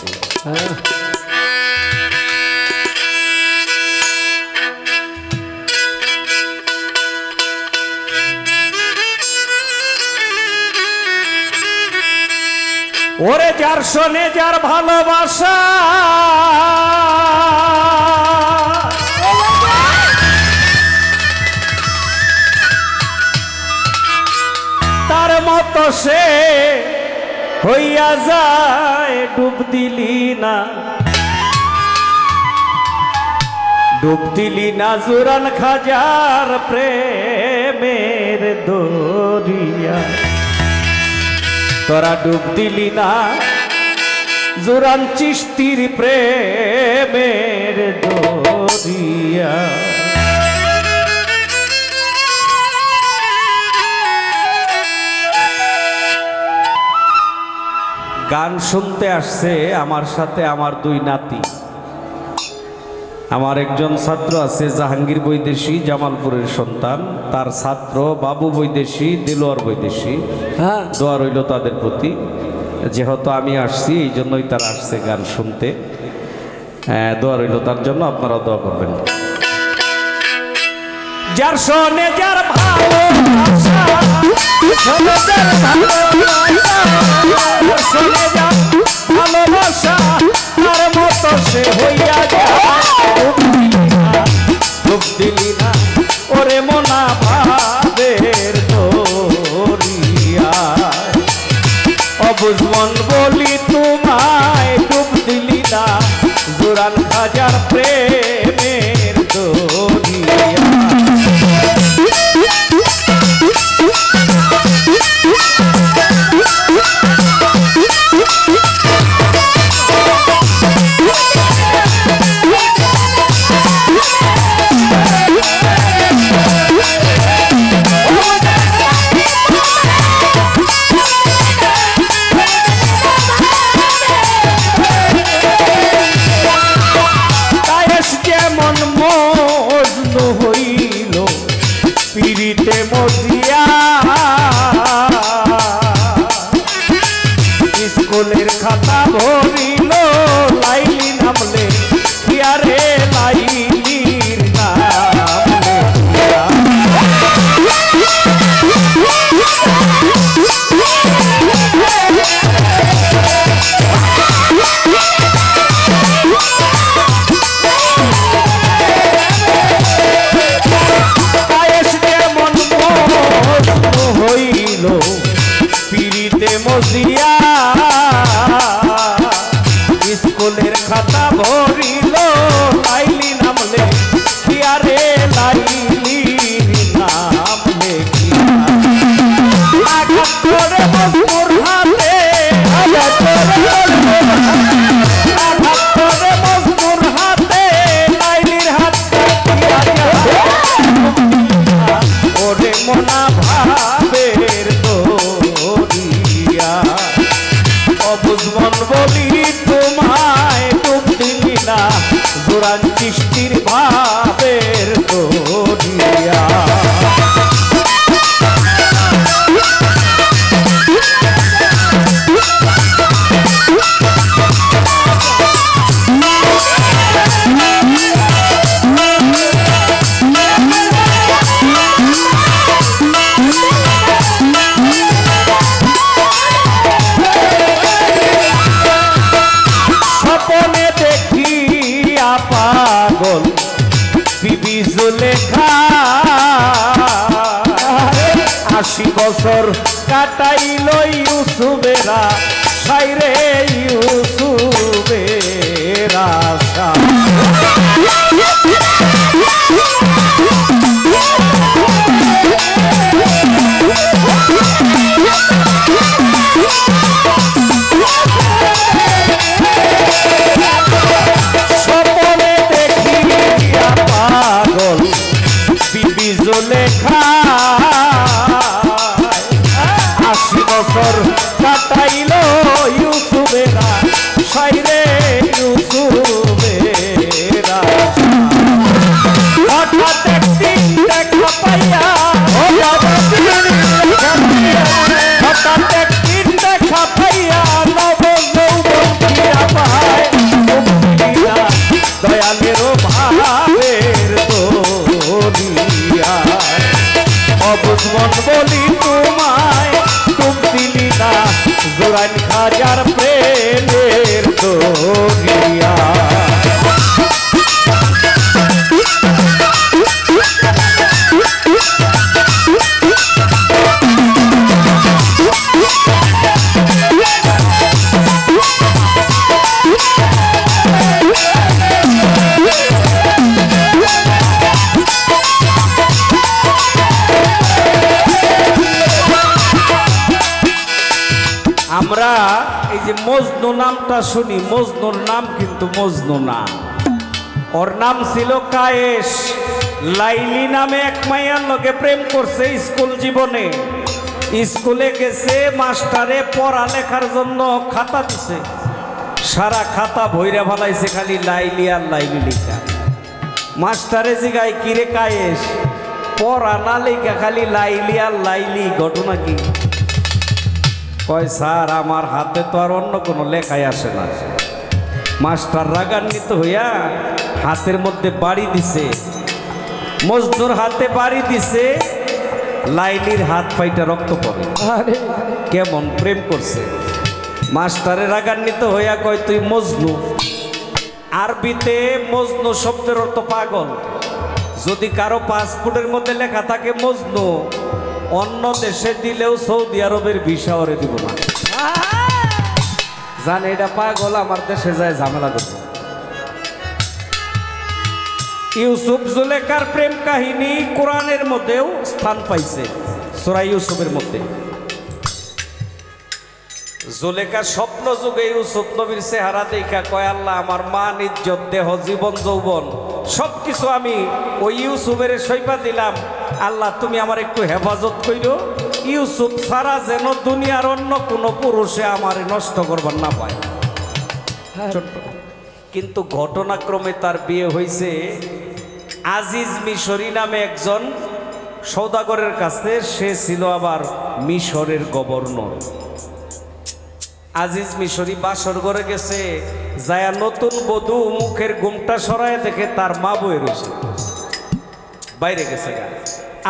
আছে। ওরে যার শোনে যার ভালোবাসা তার মতো সে হইয়া যায় ডুব দিলি না জুরান খাজার প্রেমের দরিয়া তোরা ডুব দিলি না জুরান চিশতির প্রেমের দরিয়া। গান শুনতে আসছে আমার সাথে আমার দুই নাতি। আমার একজন ছাত্র আছে জাহাঙ্গীর বৈদেশী, জামালপুরের সন্তান, তার ছাত্র বাবু বৈদেশী, দিলোয়ার বৈদেশী। দোয়া রইল তাদের প্রতি, যেহেতু আমি আসছি এই জন্যই তারা আসছে গান শুনতে। দোয়া রইল তার জন্য, আপনারা দোয়া করবেন। যার শোনে যার ভালোবাসা তার মতো সে হইয়া যায় ডুব দিলি না ওরে মনা ভাবের দরিয়া। অবুঝ মন বলি তোমায় ডুব দিলি না জুরান খাজার প্রেমের দরিয়া। পিরিতে মজিয়া স্কুলের খাতা ভরিল লাইলি নামলে হিয়ারে লাইলির নামলে হইল পিরিতে মজিয়া স্কুলের খাতা ভরিল লাইলি নামলে হিয়ারে লাইলির নামলে আঘাত করে মজুর হাতে আঘাত করে মজুর হাতে লাইলির হাত ওরে মনা ভাবের দরিয়া। অবুঝ মন বলি তোমায় ডুব দিলি না জুরান চিশতির ভাবের দরিয়া। পাগল বিবি জুলেখা ৮০ বছর কাটাইল ইউসুফেরা সাইরে ইউসুফেরা জুলেখা ৮০ বছর কাটাইল ইউসুফেরা যে মজনু নামটা শুনি, মজনুর নাম কিন্তু মজনু না, ওর নাম ছিল কায়েস। লাইলি নামে এক মাইয়ার লগে প্রেম করছে স্কুল জীবনে। স্কুলে গেছে, মাস্টারে পড়ালেখার জন্য খাতা দিছে, সারা খাতা ভইরা ফেলাইছে খালি লাইলি আর লাইলি লিখা। মাস্টারে জিগায় কিরে কায়েস, পড়া না লেখা খালি লাইলি আর লাইলি, ঘটনা কি? কয় স্যার আমার হাতে তো আর অন্য কোনো লেখাই আসে না। মাস্টার রাগান্বিত হইয়া হাতের মধ্যে বাড়ি দিছে, মজনুর হাতে বাড়ি দিছে, লাইলির হাত পাইটা রক্ত পড়ে। কেমন প্রেম করছে। মাস্টারে রাগান্বিত হইয়া কয় তুই মজনু। আরবিতে মজনু শব্দের অর্থ পাগল। যদি কারো পাসপোর্টের মধ্যে লেখা থাকে মজনু, অন্য দেশে দিলেও সৌদি আরবের ভিসা ওরে দিব না, জানে এটা পাগল, আমার দেশে যায় ঝামেলা দেব। ইউসুফ জুলেখার প্রেম কাহিনী কোরআনের মধ্যেও স্থান পাইছে, সূরা ইউসুফের মধ্যে। জুলেখা স্বপ্ন যুগে ইউসুফ নবীর চেহারা দেখা কয় আল্লাহ আমার মান ইজ্জত দেহ জীবন যৌবন সবকিছু আমি ওই ইউসুফের সইপা দিলাম, আল্লাহ তুমি আমার একটু হেফাজত কইরো, ইউসুফ ছাড়া যেন দুনিয়ার অন্য কোনো পুরুষে আমার নষ্ট করবার না পায়। কিন্তু ঘটনাক্রমে তার বিয়ে হয়েছে আজিজ মিশরি নামে একজন সওদাগরের কাছে। সে ছিল আবার মিশরের গভর্নর। আজিজ মিশরি বাসর ঘরে গেছে, যায়া নতুন বধূ মুখের ঘুমটা সরায় দেখে তার মা বয়ে রয়েছে, বাইরে গেছে।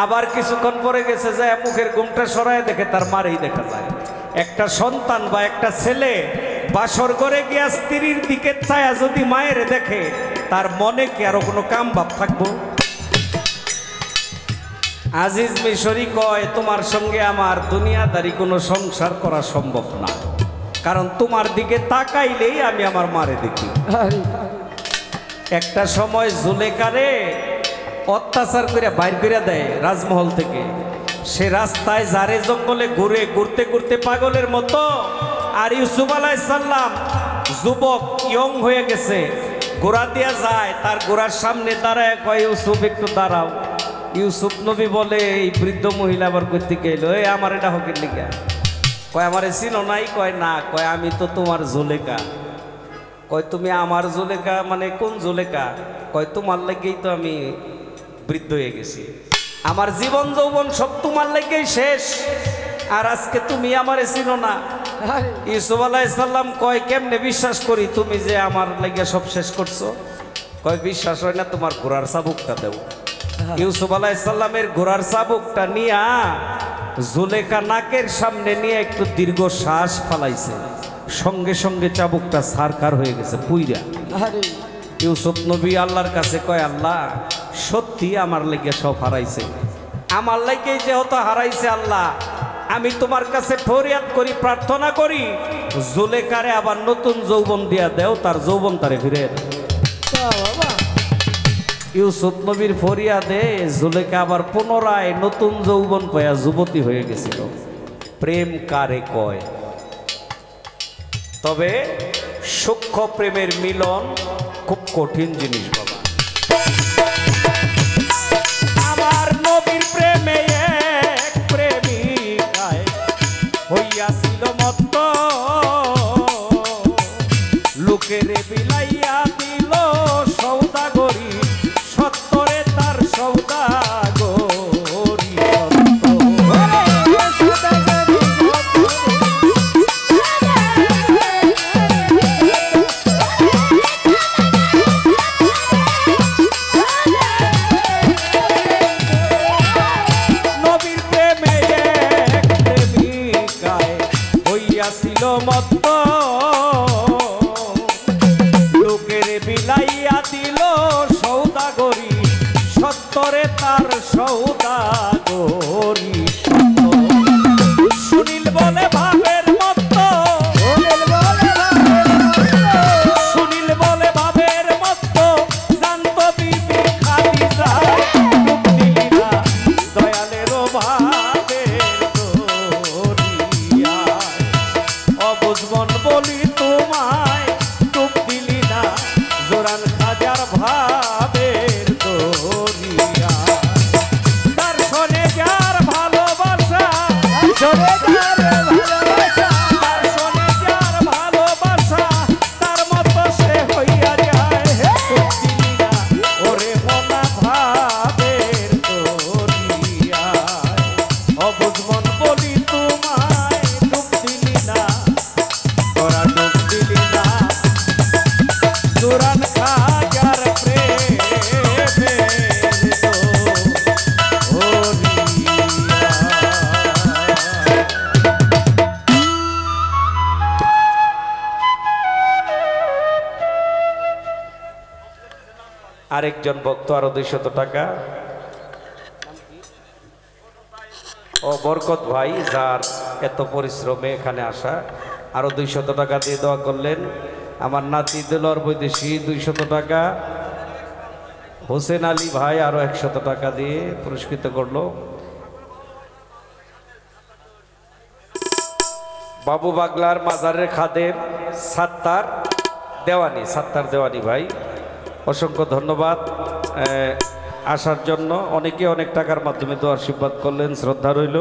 আবার কিছুক্ষণ পরে গেছে, যায় মুখের ঘুমটা সরায় দেখে তার মারেই দেখা যায়। একটা সন্তান বা একটা ছেলে বাসর ঘরে গিয়া স্ত্রীর দিকে ছায়া যদি মায়ের দেখে, তার মনে কি আরো কোনো কাম ভাব থাকবো? আজিজ মিশরি কয় তোমার সঙ্গে আমার দুনিয়াদারি কোনো সংসার করা সম্ভব না, কারণ তোমার দিকে তাকাইলেই আমি আমার মারে দেখি। একটা সময় জুলেখারে অত্যাচার করে বাইর করে দেয় রাজমহল থেকে। সে রাস্তায় জারে জঙ্গলে ঘুরে ঘুরতে ঘুরতে পাগলের মতো। আর ইউসুফ আলাইহিস সালাম যুবক ইয়ং হয়ে গেছে, ঘোড়া দিয়া যায়, তার ঘোড়ার সামনে দাঁড়ায় কয় ইউসুফ একটু দাঁড়াও। ইউসুফ নবী বলে এই বৃদ্ধ মহিলা আবার করতে গেল, এই আমার এটা হকের লিখা। কয় আমারে চিনো নাই? কয় না। কয় আমি তো তোমার জুলেখা। কয় তুমি আমার জুলেখা মানে কোন জুলেখা? কয় তোমার লাগেই তো আমি বৃদ্ধ হয়ে গেছি, আমার জীবন যৌবন সব তোমার লাগেই শেষ, আর আজকে তুমি আমারে চিনো না। ইউসুফ আলাইহিস সালাম কয় কেমনে বিশ্বাস করি তুমি যে আমার লাগে সব শেষ করছো? কয় বিশ্বাস হয় না, তোমার ঘোড়ার চাবুকটা দেও। ইউসুফ আলাইহিস সালামের ঘোড়ার চাবুকটা নিয়া জুলেখা নাকের সামনে নিয়ে একটু দীর্ঘ শ্বাস ফালাইছে, সঙ্গে সঙ্গে চাবুকটা সারকার হয়ে গেছে পুইরা। ইউসুফ নবী আল্লাহর কাছে কয় আল্লাহ সত্যি আমার লাগে সব হারাইছে, আমার লাগে যেহেতু হারাইছে আল্লাহ আমি তোমার কাছে ফরিয়াদ করি, প্রার্থনা করি জুলেখারে আবার নতুন যৌবন দিয়া দেও, তার যৌবন তারে ফিরে দেও। ইউসুফ নবীর ফরিয়াদে জুলেখা আবার পুনরায় নতুন যৌবন পায়া যুবতী হয়ে গেছিল। প্রেম কারে কয়? তবে সূক্ষ্ম প্রেমের মিলন খুব কঠিন জিনিস বাবা। আমার নবীর প্রেমে এক প্রেমিকায় হইয়াছিল মত্ত, লোকেরে বিলাইয়া দিল সৌদাগরি, সত্তরে তার সৌদাগরি। নবীর প্রেমে এক প্রেমিকায় হইয়াছিল মত্ত, লোকের বিলাইয়া দিল সৌদাগরি, সত্তরে তার সৌদাগরি। সুনীল বলে ভাবের মতো, সুনীল বলে ভাবের মতো, জানত বিবি খাদিজা মুক্তিলা দয়ালের ভাবের দরিয়া। অবুঝ মন বলি আরেকজন ভক্ত আরো 200 টাকা। ও বরকত ভাই, যার এত পরিশ্রমে এখানে আসা, আরো 200 টাকা দিয়ে দোয়া করলেন। আমার নাতি দেলোয়ার বৈদেশি 200 টাকা। হোসেন আলী ভাই আরো 100 টাকা দিয়ে পুরস্কৃত করলো। বাবু বাগলার মাজারের খাদেম সাত্তার দেওয়ানি ভাই, অসংখ্য ধন্যবাদ আসার জন্য। অনেকে অনেক টাকার মাধ্যমে তো আশীর্বাদ করলেন, শ্রদ্ধা রইল।